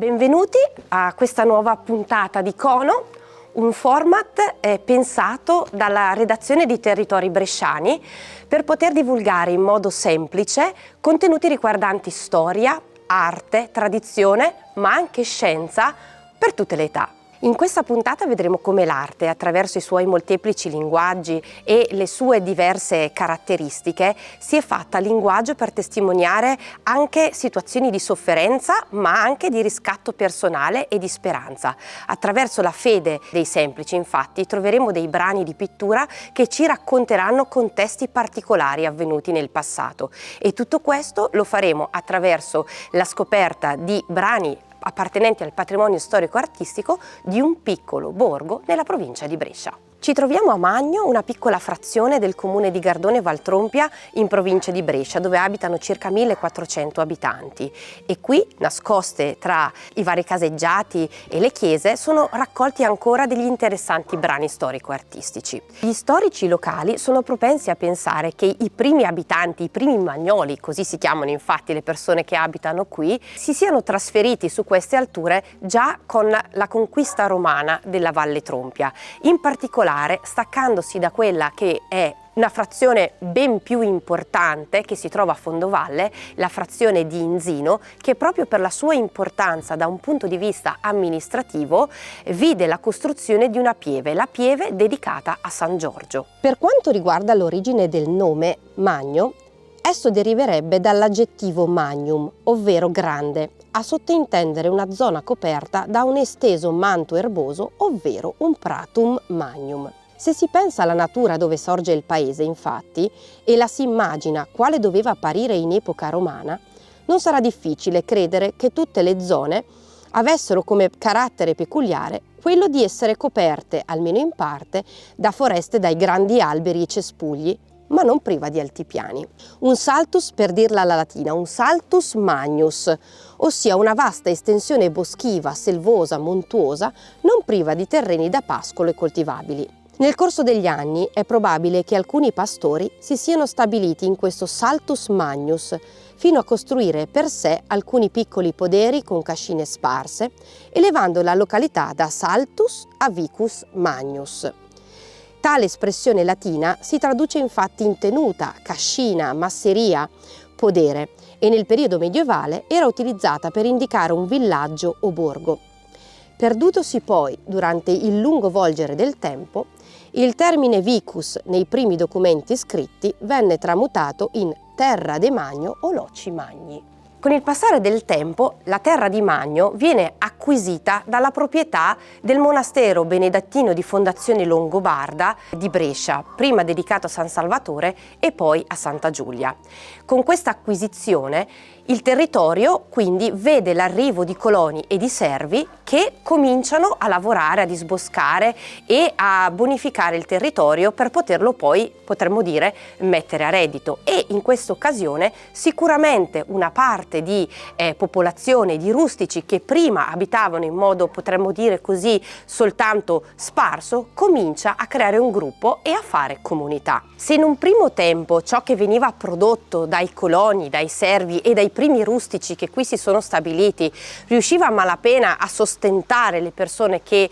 Benvenuti a questa nuova puntata di Cono, un format pensato dalla redazione di Territori Bresciani per poter divulgare in modo semplice contenuti riguardanti storia, arte, tradizione, ma anche scienza per tutte le età. In questa puntata vedremo come l'arte, attraverso i suoi molteplici linguaggi e le sue diverse caratteristiche, si è fatta linguaggio per testimoniare anche situazioni di sofferenza, ma anche di riscatto personale e di speranza. Attraverso la fede dei semplici, infatti, troveremo dei brani di pittura che ci racconteranno contesti particolari avvenuti nel passato. E tutto questo lo faremo attraverso la scoperta di brani appartenenti al patrimonio storico-artistico di un piccolo borgo nella provincia di Brescia. Ci troviamo a Magno, una piccola frazione del comune di Gardone Valtrompia in provincia di Brescia, dove abitano circa 1400 abitanti. E qui, nascoste tra i vari caseggiati e le chiese, sono raccolti ancora degli interessanti brani storico-artistici. Gli storici locali sono propensi a pensare che i primi abitanti, i primi magnoli, così si chiamano infatti le persone che abitano qui, si siano trasferiti su queste alture già con la conquista romana della Valle Trompia. In particolare staccandosi da quella che è una frazione ben più importante che si trova a fondovalle, la frazione di Inzino, che proprio per la sua importanza da un punto di vista amministrativo vide la costruzione di una pieve, la pieve dedicata a San Giorgio. Per quanto riguarda l'origine del nome Magno, esso deriverebbe dall'aggettivo magnum, ovvero grande, a sottintendere una zona coperta da un esteso manto erboso, ovvero un pratum magnum. Se si pensa alla natura dove sorge il paese, infatti, e la si immagina quale doveva apparire in epoca romana, non sarà difficile credere che tutte le zone avessero come carattere peculiare quello di essere coperte, almeno in parte, da foreste dai grandi alberi e cespugli, ma non priva di altipiani. Un saltus, per dirla alla latina, un saltus magnus, ossia una vasta estensione boschiva, selvosa, montuosa, non priva di terreni da pascolo e coltivabili. Nel corso degli anni è probabile che alcuni pastori si siano stabiliti in questo saltus magnus, fino a costruire per sé alcuni piccoli poderi con cascine sparse, elevando la località da saltus a vicus magnus. Tale espressione latina si traduce infatti in tenuta, cascina, masseria, podere e nel periodo medievale era utilizzata per indicare un villaggio o borgo. Perdutosi poi, durante il lungo volgere del tempo, il termine vicus nei primi documenti scritti venne tramutato in terra de Magno o loci magni. Con il passare del tempo, la terra di Magno viene acquisita dalla proprietà del monastero benedettino di fondazione longobarda di Brescia, prima dedicato a San Salvatore e poi a Santa Giulia. Con questa acquisizione il territorio quindi vede l'arrivo di coloni e di servi che cominciano a lavorare, a disboscare e a bonificare il territorio per poterlo poi, potremmo dire, mettere a reddito. E in questa occasione sicuramente una parte di popolazione, di rustici che prima abitavano in modo, potremmo dire così, soltanto sparso, comincia a creare un gruppo e a fare comunità. Se in un primo tempo ciò che veniva prodotto dai coloni, dai servi e dai primi rustici che qui si sono stabiliti riusciva a malapena a sostentare le persone che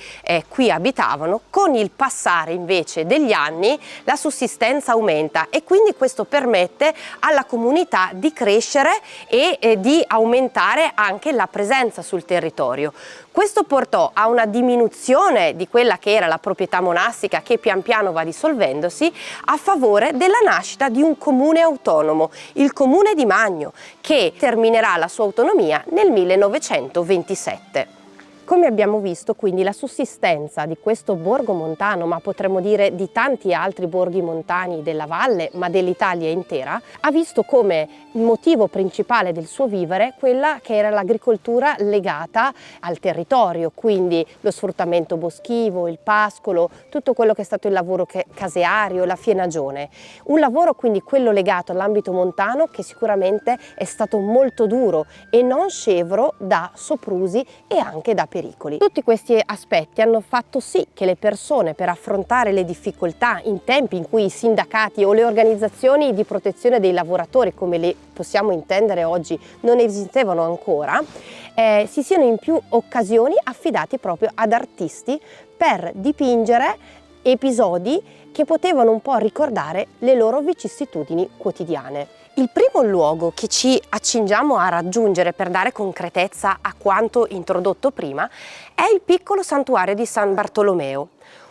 qui abitavano, con il passare invece degli anni la sussistenza aumenta e quindi questo permette alla comunità di crescere e di aumentare anche la presenza sul territorio. Questo portò a una diminuzione di quella che era la proprietà monastica, che pian piano va dissolvendosi, a favore della nascita di un comune autonomo, il comune di Magno, che terminerà la sua autonomia nel 1927. Come abbiamo visto, quindi, la sussistenza di questo borgo montano, ma potremmo dire di tanti altri borghi montani della valle, ma dell'Italia intera, ha visto come motivo principale del suo vivere quella che era l'agricoltura legata al territorio, quindi lo sfruttamento boschivo, il pascolo, tutto quello che è stato il lavoro caseario, la fienagione. Un lavoro quindi quello legato all'ambito montano che sicuramente è stato molto duro e non scevro da soprusi e anche da pericoli. pericoli. Tutti questi aspetti hanno fatto sì che le persone, per affrontare le difficoltà in tempi in cui i sindacati o le organizzazioni di protezione dei lavoratori, come le possiamo intendere oggi, non esistevano ancora, si siano in più occasioni affidati proprio ad artisti per dipingere episodi che potevano un po' ricordare le loro vicissitudini quotidiane. Il primo luogo che ci accingiamo a raggiungere per dare concretezza a quanto introdotto prima è il piccolo santuario di San Bartolomeo.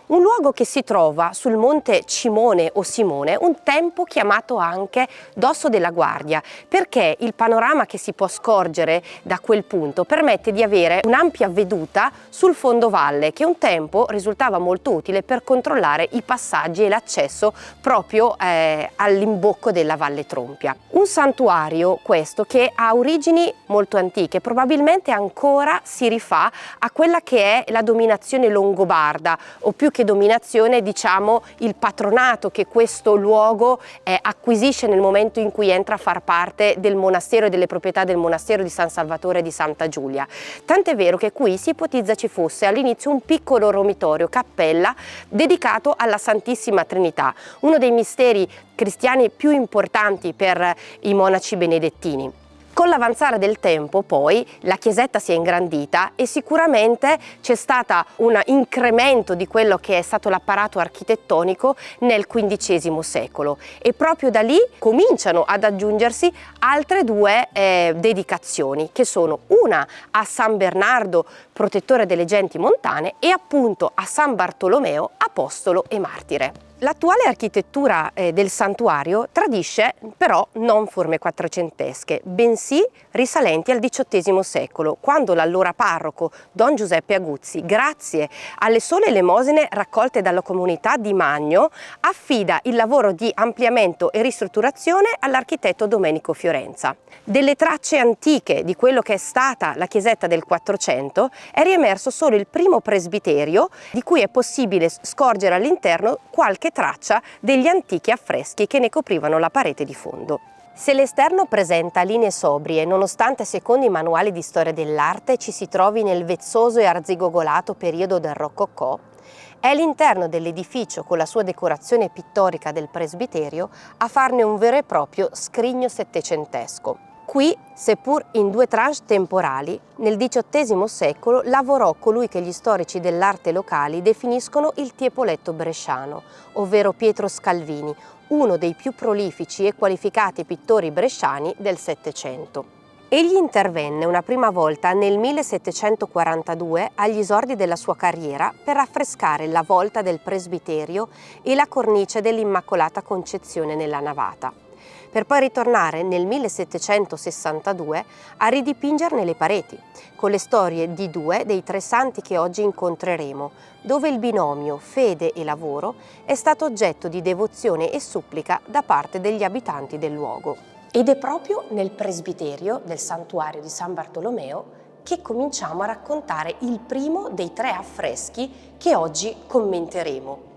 Un luogo che si trova sul monte Cimone o Simone, un tempo chiamato anche Dosso della Guardia, perché il panorama che si può scorgere da quel punto permette di avere un'ampia veduta sul fondovalle, che un tempo risultava molto utile per controllare i passaggi e l'accesso proprio all'imbocco della Valle Trompia. Un santuario questo che ha origini molto antiche, probabilmente ancora si rifà a quella che è la dominazione longobarda, o più che dominazione, diciamo, il patronato che questo luogo acquisisce nel momento in cui entra a far parte del monastero e delle proprietà del monastero di San Salvatore e di Santa Giulia. Tant'è vero che qui si ipotizza ci fosse all'inizio un piccolo romitorio, cappella, dedicato alla Santissima Trinità, uno dei misteri cristiani più importanti per i monaci benedettini. Con l'avanzare del tempo poi la chiesetta si è ingrandita e sicuramente c'è stato un incremento di quello che è stato l'apparato architettonico nel XV secolo, e proprio da lì cominciano ad aggiungersi altre due dedicazioni, che sono una a San Bernardo, protettore delle genti montane, e appunto a San Bartolomeo, apostolo e martire. L'attuale architettura del santuario tradisce però non forme quattrocentesche, bensì risalenti al XVIII secolo, quando l'allora parroco Don Giuseppe Aguzzi, grazie alle sole elemosine raccolte dalla comunità di Magno, affida il lavoro di ampliamento e ristrutturazione all'architetto Domenico Fiorenza. Delle tracce antiche di quello che è stata la chiesetta del Quattrocento è riemerso solo il primo presbiterio, di cui è possibile scorgere all'interno qualche traccia degli antichi affreschi che ne coprivano la parete di fondo. Se l'esterno presenta linee sobrie, nonostante secondo i manuali di storia dell'arte ci si trovi nel vezzoso e arzigogolato periodo del Rococò, è l'interno dell'edificio, con la sua decorazione pittorica del presbiterio, a farne un vero e proprio scrigno settecentesco. Qui, seppur in due tranche temporali, nel XVIII secolo lavorò colui che gli storici dell'arte locali definiscono il tiepoletto bresciano, ovvero Pietro Scalvini, uno dei più prolifici e qualificati pittori bresciani del Settecento. Egli intervenne una prima volta nel 1742 agli esordi della sua carriera per affrescare la volta del presbiterio e la cornice dell'Immacolata Concezione nella navata, per poi ritornare nel 1762 a ridipingerne le pareti, con le storie di due dei tre santi che oggi incontreremo, dove il binomio fede e lavoro è stato oggetto di devozione e supplica da parte degli abitanti del luogo. Ed è proprio nel presbiterio del santuario di San Bartolomeo che cominciamo a raccontare il primo dei tre affreschi che oggi commenteremo.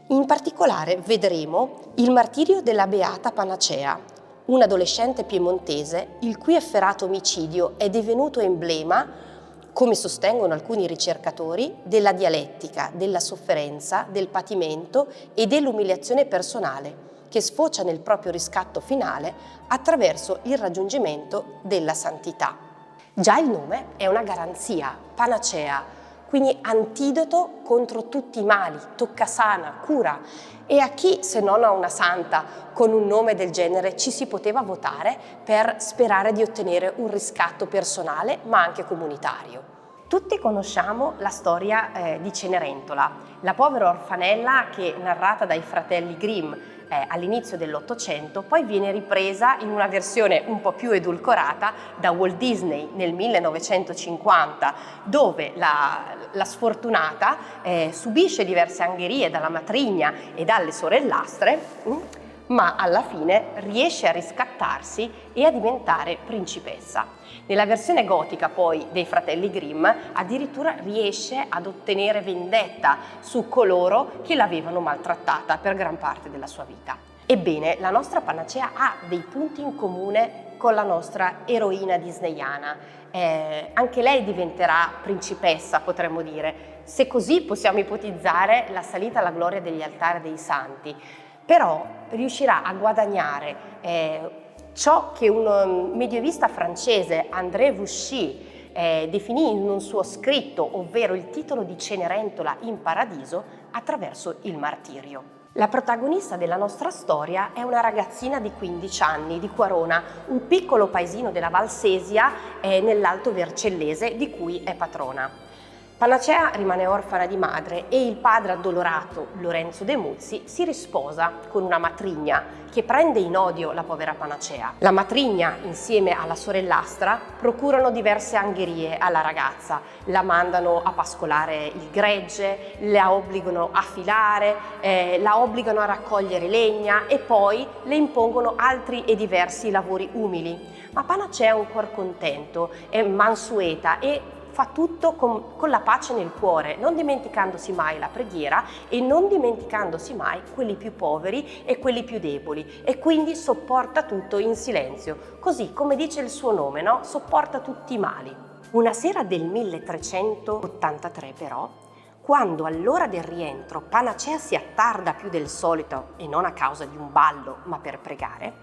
In particolare vedremo il martirio della Beata Panacea, un adolescente piemontese il cui efferato omicidio è divenuto emblema, come sostengono alcuni ricercatori, della dialettica, della sofferenza, del patimento e dell'umiliazione personale, che sfocia nel proprio riscatto finale attraverso il raggiungimento della santità. Già il nome è una garanzia, panacea, quindi antidoto contro tutti i mali, toccasana, cura. E a chi, se non a una santa con un nome del genere, ci si poteva votare per sperare di ottenere un riscatto personale ma anche comunitario? Tutti conosciamo la storia di Cenerentola, la povera orfanella che, narrata dai fratelli Grimm all'inizio dell'Ottocento, poi viene ripresa in una versione un po' più edulcorata da Walt Disney nel 1950, dove la sfortunata subisce diverse angherie dalla matrigna e dalle sorellastre, ma alla fine riesce a riscattarsi e a diventare principessa. Nella versione gotica poi dei fratelli Grimm addirittura riesce ad ottenere vendetta su coloro che l'avevano maltrattata per gran parte della sua vita. Ebbene, la nostra panacea ha dei punti in comune con la nostra eroina disneyana. Anche lei diventerà principessa, potremmo dire, se così possiamo ipotizzare la salita alla gloria degli altari dei santi, però riuscirà a guadagnare ciò che un medievista francese, André Vuchy, definì in un suo scritto, ovvero il titolo di Cenerentola in paradiso, attraverso il martirio. La protagonista della nostra storia è una ragazzina di 15 anni di Quarona, un piccolo paesino della Valsesia nell'Alto Vercellese di cui è patrona. Panacea rimane orfana di madre e il padre addolorato, Lorenzo de Muzzi, si risposa con una matrigna che prende in odio la povera Panacea. La matrigna, insieme alla sorellastra, procurano diverse angherie alla ragazza. La mandano a pascolare il gregge, la obbligano a filare, la obbligano a raccogliere legna e poi le impongono altri e diversi lavori umili. Ma Panacea è un cuor contento, è mansueta e fa tutto con la pace nel cuore, non dimenticandosi mai la preghiera e non dimenticandosi mai quelli più poveri e quelli più deboli, e quindi sopporta tutto in silenzio, così come dice il suo nome, no? Sopporta tutti i mali. Una sera del 1383 però, quando all'ora del rientro Panacea si attarda più del solito e non a causa di un ballo ma per pregare,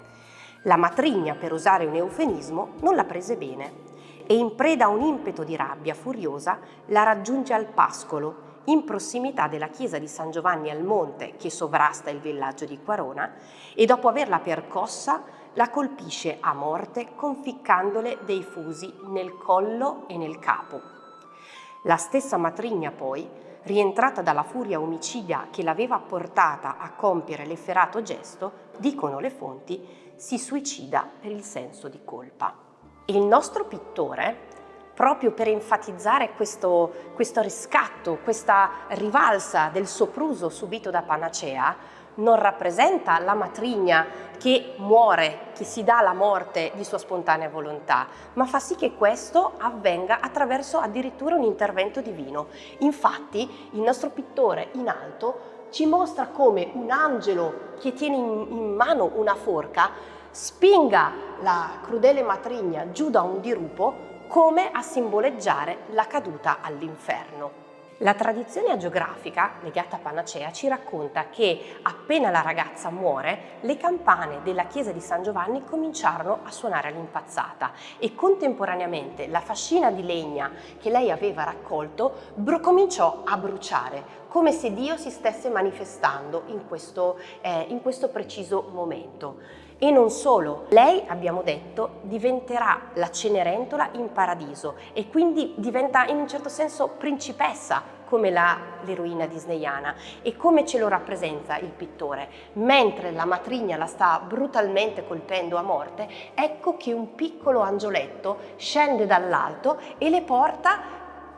la matrigna, per usare un eufemismo, non la prese bene e in preda a un impeto di rabbia furiosa la raggiunge al pascolo, in prossimità della chiesa di San Giovanni al Monte che sovrasta il villaggio di Quarona, e dopo averla percossa la colpisce a morte conficcandole dei fusi nel collo e nel capo. La stessa matrigna poi, rientrata dalla furia omicida che l'aveva portata a compiere l'efferato gesto, dicono le fonti, si suicida per il senso di colpa. Il nostro pittore, proprio per enfatizzare questo riscatto, questa rivalsa del sopruso subito da Panacea, non rappresenta la matrigna che muore, che si dà la morte di sua spontanea volontà, ma fa sì che questo avvenga attraverso addirittura un intervento divino. Infatti, il nostro pittore in alto ci mostra come un angelo che tiene in mano una forca spinga la crudele matrigna giù da un dirupo come a simboleggiare la caduta all'inferno. La tradizione agiografica legata a Panacea ci racconta che appena la ragazza muore, le campane della chiesa di San Giovanni cominciarono a suonare all'impazzata e contemporaneamente la fascina di legna che lei aveva raccolto cominciò a bruciare, come se Dio si stesse manifestando in questo preciso momento. E non solo, lei, abbiamo detto, diventerà la Cenerentola in paradiso e quindi diventa in un certo senso principessa come l'eroina disneyana. E come ce lo rappresenta il pittore? Mentre la matrigna la sta brutalmente colpendo a morte, ecco che un piccolo angioletto scende dall'alto e le porta,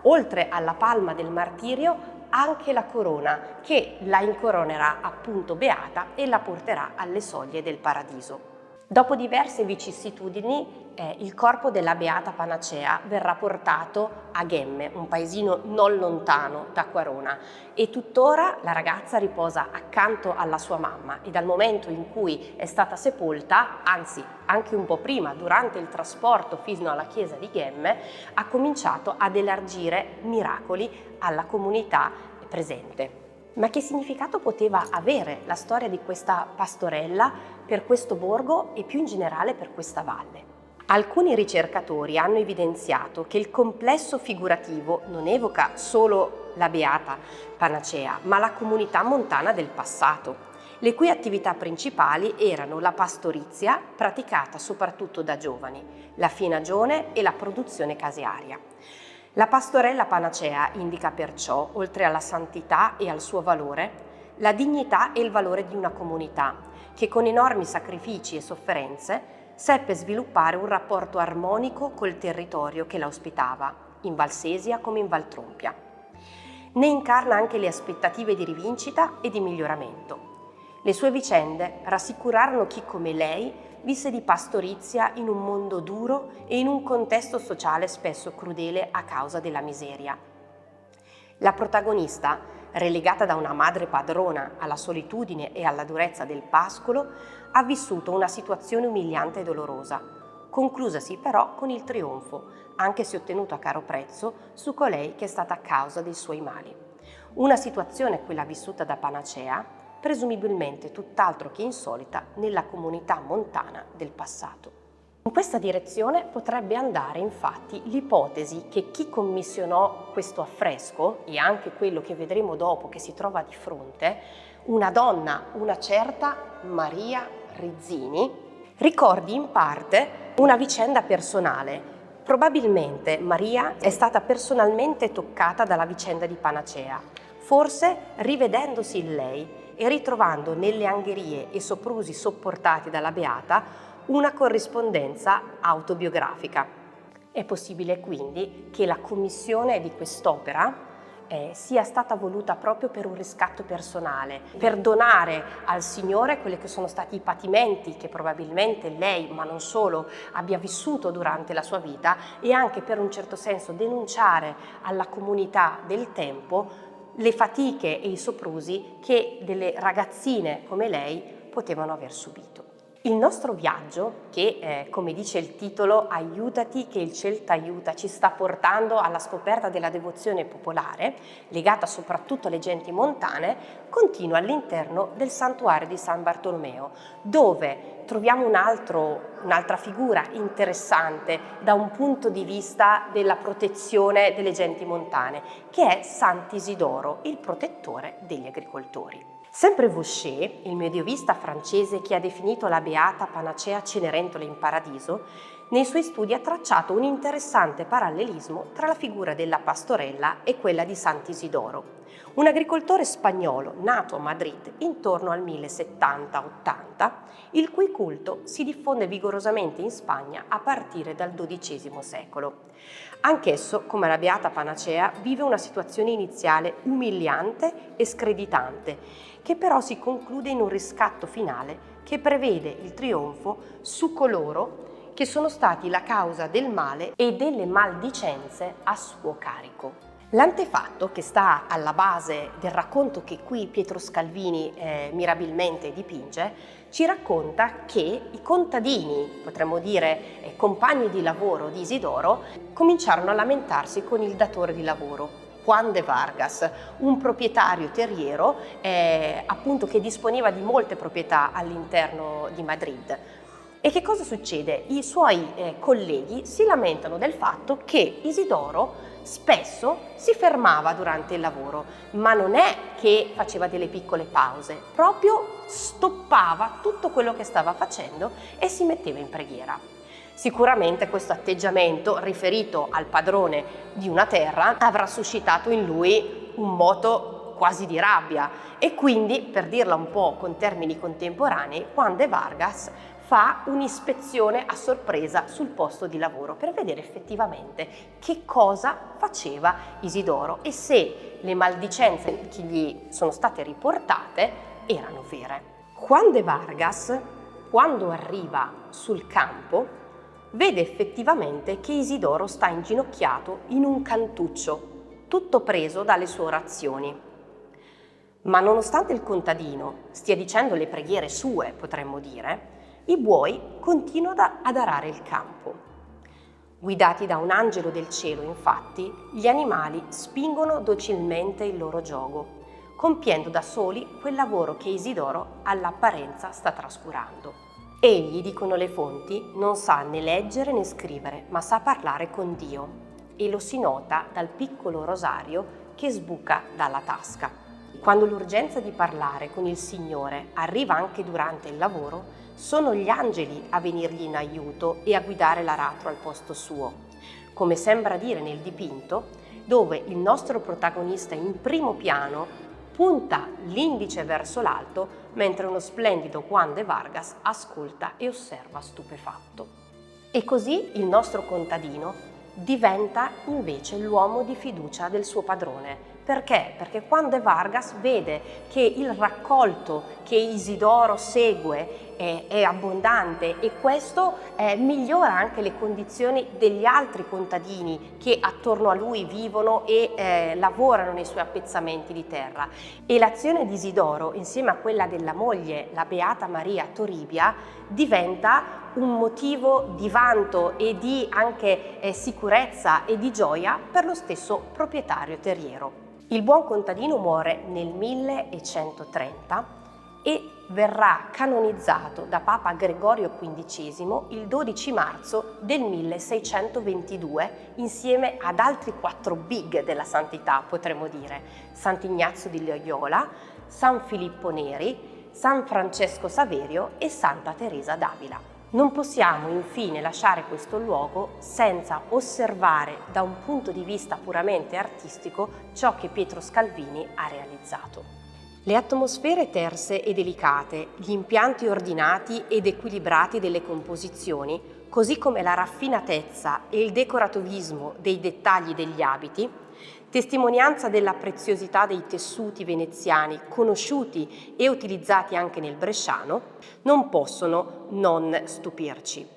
oltre alla palma del martirio, anche la corona, che la incoronerà appunto beata e la porterà alle soglie del paradiso. Dopo diverse vicissitudini, il corpo della beata Panacea verrà portato a Ghemme, un paesino non lontano da Quarona, e tuttora la ragazza riposa accanto alla sua mamma e dal momento in cui è stata sepolta, anzi anche un po' prima, durante il trasporto fino alla chiesa di Ghemme, ha cominciato ad elargire miracoli alla comunità presente. Ma che significato poteva avere la storia di questa pastorella per questo borgo e più in generale per questa valle? Alcuni ricercatori hanno evidenziato che il complesso figurativo non evoca solo la beata Panacea, ma la comunità montana del passato, le cui attività principali erano la pastorizia, praticata soprattutto da giovani, la finagione e la produzione casearia. La pastorella Panacea indica perciò, oltre alla santità e al suo valore, la dignità e il valore di una comunità che con enormi sacrifici e sofferenze seppe sviluppare un rapporto armonico col territorio che la ospitava, in Valsesia come in Valtrompia. Ne incarna anche le aspettative di rivincita e di miglioramento. Le sue vicende rassicurarono chi come lei visse di pastorizia in un mondo duro e in un contesto sociale spesso crudele a causa della miseria. La protagonista, relegata da una madre padrona alla solitudine e alla durezza del pascolo, ha vissuto una situazione umiliante e dolorosa, conclusasi però con il trionfo, anche se ottenuto a caro prezzo, su colei che è stata causa dei suoi mali. Una situazione quella vissuta da Panacea, presumibilmente tutt'altro che insolita nella comunità montana del passato. In questa direzione potrebbe andare infatti l'ipotesi che chi commissionò questo affresco, e anche quello che vedremo dopo che si trova di fronte, una donna, una certa Maria Rizzini, ricordi in parte una vicenda personale. Probabilmente Maria è stata personalmente toccata dalla vicenda di Panacea, forse rivedendosi in lei e ritrovando nelle angherie e soprusi sopportati dalla Beata una corrispondenza autobiografica. È possibile quindi che la commissione di quest'opera sia stata voluta proprio per un riscatto personale, per donare al Signore quelli che sono stati i patimenti che probabilmente lei, ma non solo, abbia vissuto durante la sua vita, e anche per un certo senso denunciare alla comunità del tempo le fatiche e i soprusi che delle ragazzine come lei potevano aver subito. Il nostro viaggio, che come dice il titolo Aiutati che il ciel t'aiuta, ci sta portando alla scoperta della devozione popolare, legata soprattutto alle genti montane, continua all'interno del santuario di San Bartolomeo, dove troviamo un'altra figura interessante da un punto di vista della protezione delle genti montane, che è Sant'Isidoro, il protettore degli agricoltori. Sempre Vaucher, il medievista francese che ha definito la beata Panacea Cenerentola in paradiso, nei suoi studi ha tracciato un interessante parallelismo tra la figura della pastorella e quella di Sant'Isidoro, un agricoltore spagnolo nato a Madrid intorno al 1070-80, il cui culto si diffonde vigorosamente in Spagna a partire dal XII secolo. Anch'esso, come la beata Panacea, vive una situazione iniziale umiliante e screditante, che però si conclude in un riscatto finale che prevede il trionfo su coloro che sono stati la causa del male e delle maldicenze a suo carico. L'antefatto che sta alla base del racconto che qui Pietro Scalvini mirabilmente dipinge ci racconta che i contadini, potremmo dire compagni di lavoro di Isidoro, cominciarono a lamentarsi con il datore di lavoro, Juan de Vargas, un proprietario terriero appunto che disponeva di molte proprietà all'interno di Madrid. E che cosa succede? I suoi colleghi si lamentano del fatto che Isidoro spesso si fermava durante il lavoro, ma non è che faceva delle piccole pause, proprio stoppava tutto quello che stava facendo e si metteva in preghiera. Sicuramente questo atteggiamento, riferito al padrone di una terra, avrà suscitato in lui un moto quasi di rabbia, e quindi, per dirla un po' con termini contemporanei, Juan de Vargas fa un'ispezione a sorpresa sul posto di lavoro per vedere effettivamente che cosa faceva Isidoro e se le maldicenze che gli sono state riportate erano vere. Juan de Vargas, quando arriva sul campo, vede effettivamente che Isidoro sta inginocchiato in un cantuccio, tutto preso dalle sue orazioni. Ma nonostante il contadino stia dicendo le preghiere sue, potremmo dire, i buoi continuano ad arare il campo. Guidati da un angelo del cielo, infatti, gli animali spingono docilmente il loro giogo, compiendo da soli quel lavoro che Isidoro all'apparenza sta trascurando. Egli, dicono le fonti, non sa né leggere né scrivere, ma sa parlare con Dio, e lo si nota dal piccolo rosario che sbuca dalla tasca. Quando l'urgenza di parlare con il Signore arriva anche durante il lavoro, sono gli angeli a venirgli in aiuto e a guidare l'aratro al posto suo, come sembra dire nel dipinto, dove il nostro protagonista in primo piano punta l'indice verso l'alto, mentre uno splendido Juan de Vargas ascolta e osserva stupefatto. E così il nostro contadino diventa invece l'uomo di fiducia del suo padrone. Perché? Perché Juan de Vargas vede che il raccolto che Isidoro segue è abbondante e questo migliora anche le condizioni degli altri contadini che attorno a lui vivono e lavorano nei suoi appezzamenti di terra. E l'azione di Isidoro, insieme a quella della moglie, la Beata Maria Toribia, diventa un motivo di vanto e di anche sicurezza e di gioia per lo stesso proprietario terriero. Il buon contadino muore nel 1130 e verrà canonizzato da Papa Gregorio XV il 12 marzo del 1622 insieme ad altri 4 big della santità, potremmo dire: Sant'Ignazio di Loyola, San Filippo Neri, San Francesco Saverio e Santa Teresa d'Avila. Non possiamo infine lasciare questo luogo senza osservare da un punto di vista puramente artistico ciò che Pietro Scalvini ha realizzato. Le atmosfere terse e delicate, gli impianti ordinati ed equilibrati delle composizioni, così come la raffinatezza e il decorativismo dei dettagli degli abiti, testimonianza della preziosità dei tessuti veneziani conosciuti e utilizzati anche nel bresciano, non possono non stupirci.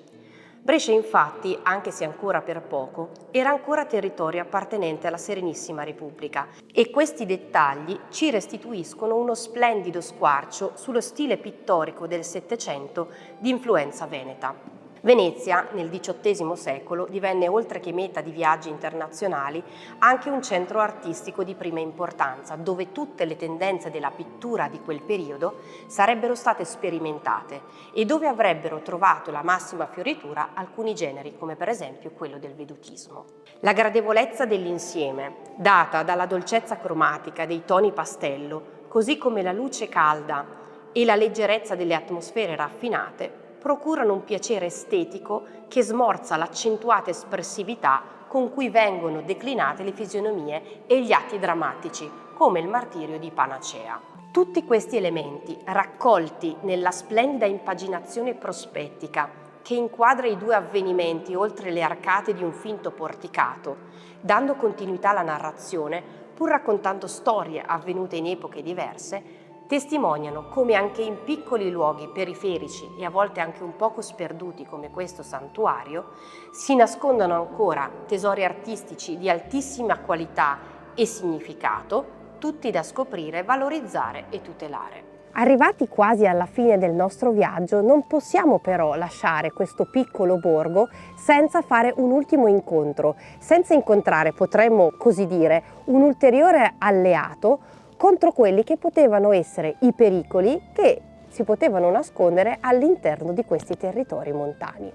Brescia infatti, anche se ancora per poco, era ancora territorio appartenente alla Serenissima Repubblica e questi dettagli ci restituiscono uno splendido squarcio sullo stile pittorico del Settecento di influenza veneta. Venezia, nel XVIII secolo, divenne, oltre che meta di viaggi internazionali, anche un centro artistico di prima importanza, dove tutte le tendenze della pittura di quel periodo sarebbero state sperimentate e dove avrebbero trovato la massima fioritura alcuni generi, come per esempio quello del vedutismo. La gradevolezza dell'insieme, data dalla dolcezza cromatica dei toni pastello, così come la luce calda e la leggerezza delle atmosfere raffinate, procurano un piacere estetico che smorza l'accentuata espressività con cui vengono declinate le fisionomie e gli atti drammatici, come il martirio di Panacea. Tutti questi elementi, raccolti nella splendida impaginazione prospettica che inquadra i 2 avvenimenti oltre le arcate di un finto porticato, dando continuità alla narrazione, pur raccontando storie avvenute in epoche diverse, testimoniano come anche in piccoli luoghi periferici e a volte anche un poco sperduti come questo santuario si nascondano ancora tesori artistici di altissima qualità e significato, tutti da scoprire, valorizzare e tutelare. Arrivati quasi alla fine del nostro viaggio, non possiamo però lasciare questo piccolo borgo senza fare un ultimo incontro, senza incontrare, potremmo così dire, un ulteriore alleato contro quelli che potevano essere i pericoli che si potevano nascondere all'interno di questi territori montani.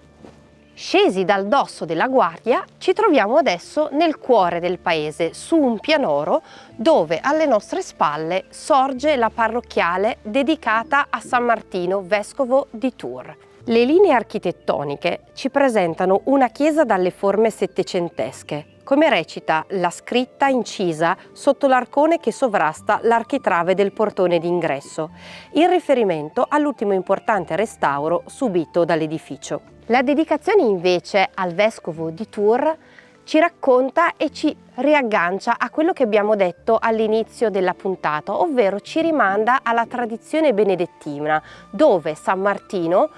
Scesi dal dosso della Guardia, ci troviamo adesso nel cuore del paese, su un pianoro dove alle nostre spalle sorge la parrocchiale dedicata a San Martino, vescovo di Tours. Le linee architettoniche ci presentano una chiesa dalle forme settecentesche, come recita la scritta incisa sotto l'arcone che sovrasta l'architrave del portone d'ingresso, in riferimento all'ultimo importante restauro subito dall'edificio. La dedicazione invece al vescovo di Tours ci racconta e ci riaggancia a quello che abbiamo detto all'inizio della puntata, ovvero ci rimanda alla tradizione benedettina, dove San Martino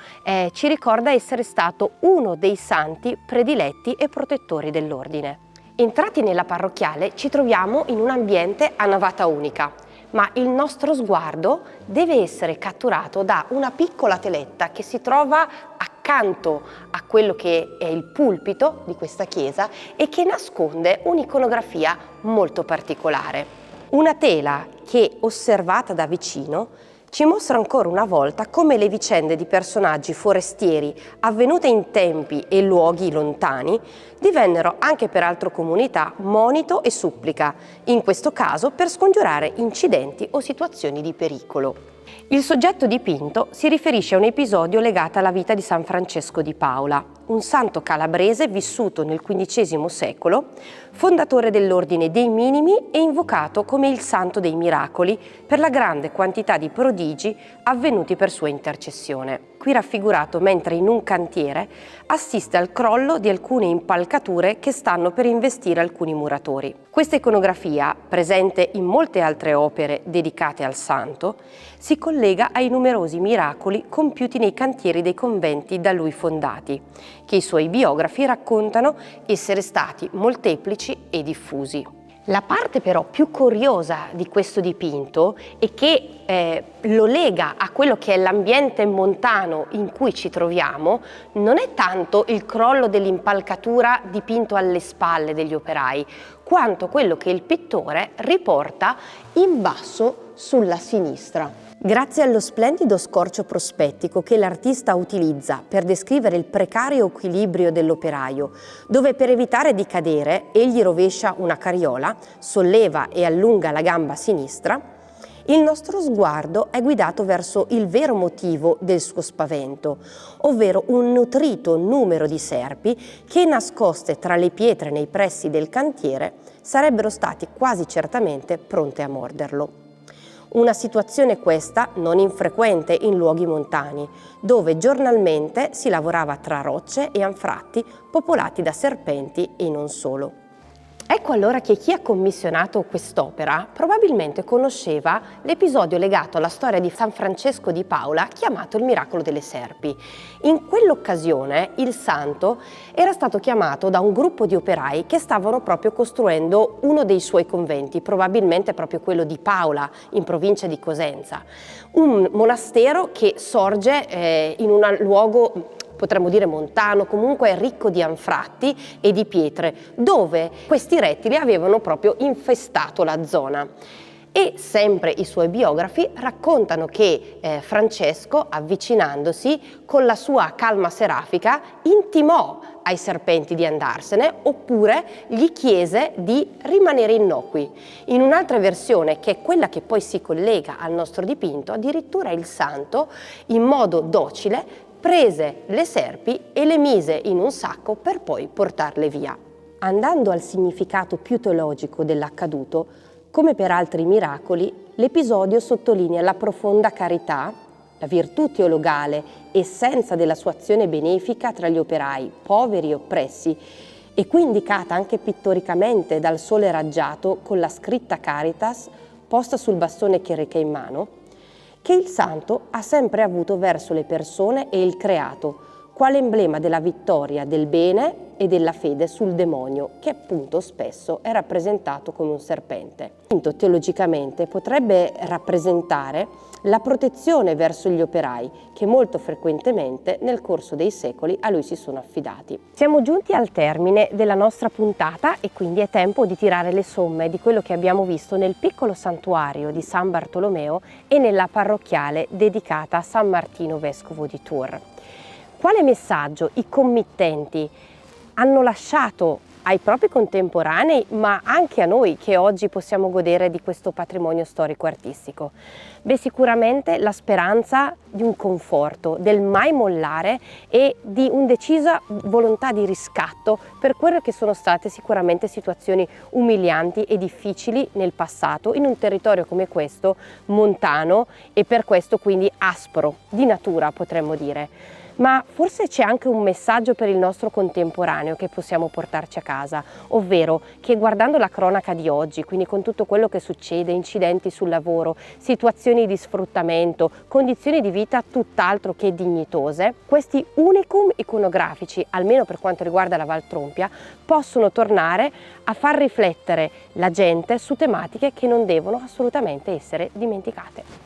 ci ricorda essere stato uno dei santi prediletti e protettori dell'ordine. Entrati nella parrocchiale ci troviamo in un ambiente a navata unica, ma il nostro sguardo deve essere catturato da una piccola teletta che si trova accanto a quello che è il pulpito di questa chiesa e che nasconde un'iconografia molto particolare. Una tela che, osservata da vicino, ci mostra ancora una volta come le vicende di personaggi forestieri avvenute in tempi e luoghi lontani divennero anche per altre comunità monito e supplica, in questo caso per scongiurare incidenti o situazioni di pericolo. Il soggetto dipinto si riferisce a un episodio legato alla vita di San Francesco di Paola, un santo calabrese vissuto nel XV secolo, fondatore dell'ordine dei Minimi e invocato come il santo dei miracoli per la grande quantità di prodigi avvenuti per sua intercessione. qui raffigurato mentre in un cantiere assiste al crollo di alcune impalcature che stanno per investire alcuni muratori. Questa iconografia, presente in molte altre opere dedicate al santo, si collega ai numerosi miracoli compiuti nei cantieri dei conventi da lui fondati, che i suoi biografi raccontano essere stati molteplici e diffusi. La parte però più curiosa di questo dipinto e che lo lega a quello che è l'ambiente montano in cui ci troviamo non è tanto il crollo dell'impalcatura dipinto alle spalle degli operai, quanto quello che il pittore riporta in basso sulla sinistra. Grazie allo splendido scorcio prospettico che l'artista utilizza per descrivere il precario equilibrio dell'operaio, dove per evitare di cadere egli rovescia una carriola, solleva e allunga la gamba sinistra, il nostro sguardo è guidato verso il vero motivo del suo spavento, ovvero un nutrito numero di serpi che, nascoste tra le pietre nei pressi del cantiere, sarebbero stati quasi certamente pronte a morderlo. Una situazione questa non infrequente in luoghi montani, dove giornalmente si lavorava tra rocce e anfratti popolati da serpenti e non solo. Ecco allora che chi ha commissionato quest'opera probabilmente conosceva l'episodio legato alla storia di San Francesco di Paola chiamato il miracolo delle serpi. In quell'occasione il santo era stato chiamato da un gruppo di operai che stavano proprio costruendo uno dei suoi conventi, probabilmente proprio quello di Paola in provincia di Cosenza, un monastero che sorge in un luogo, potremmo dire montano, comunque ricco di anfratti e di pietre, dove questi rettili avevano proprio infestato la zona. E sempre i suoi biografi raccontano che Francesco, avvicinandosi con la sua calma serafica, intimò ai serpenti di andarsene oppure gli chiese di rimanere innocui. In un'altra versione, che è quella che poi si collega al nostro dipinto, addirittura il santo, in modo docile, prese le serpi e le mise in un sacco per poi portarle via. Andando al significato più teologico dell'accaduto, come per altri miracoli, l'episodio sottolinea la profonda carità, la virtù teologale, essenza della sua azione benefica tra gli operai, poveri e oppressi, e qui indicata anche pittoricamente dal sole raggiato con la scritta Caritas posta sul bastone che reca in mano, che il santo ha sempre avuto verso le persone e il creato, quale emblema della vittoria del bene e della fede sul demonio, che appunto spesso è rappresentato come un serpente. Teologicamente potrebbe rappresentare la protezione verso gli operai, che molto frequentemente nel corso dei secoli a lui si sono affidati. Siamo giunti al termine della nostra puntata e quindi è tempo di tirare le somme di quello che abbiamo visto nel piccolo santuario di San Bartolomeo e nella parrocchiale dedicata a San Martino Vescovo di Tours. Quale messaggio i committenti hanno lasciato ai propri contemporanei, ma anche a noi che oggi possiamo godere di questo patrimonio storico-artistico? Beh, sicuramente la speranza di un conforto, del mai mollare e di una decisa volontà di riscatto per quelle che sono state sicuramente situazioni umilianti e difficili nel passato in un territorio come questo, montano e per questo quindi aspro, di natura potremmo dire. Ma forse c'è anche un messaggio per il nostro contemporaneo che possiamo portarci a casa, ovvero che guardando la cronaca di oggi, quindi con tutto quello che succede, incidenti sul lavoro, situazioni di sfruttamento, condizioni di vita tutt'altro che dignitose, questi unicum iconografici, almeno per quanto riguarda la Valtrompia, possono tornare a far riflettere la gente su tematiche che non devono assolutamente essere dimenticate.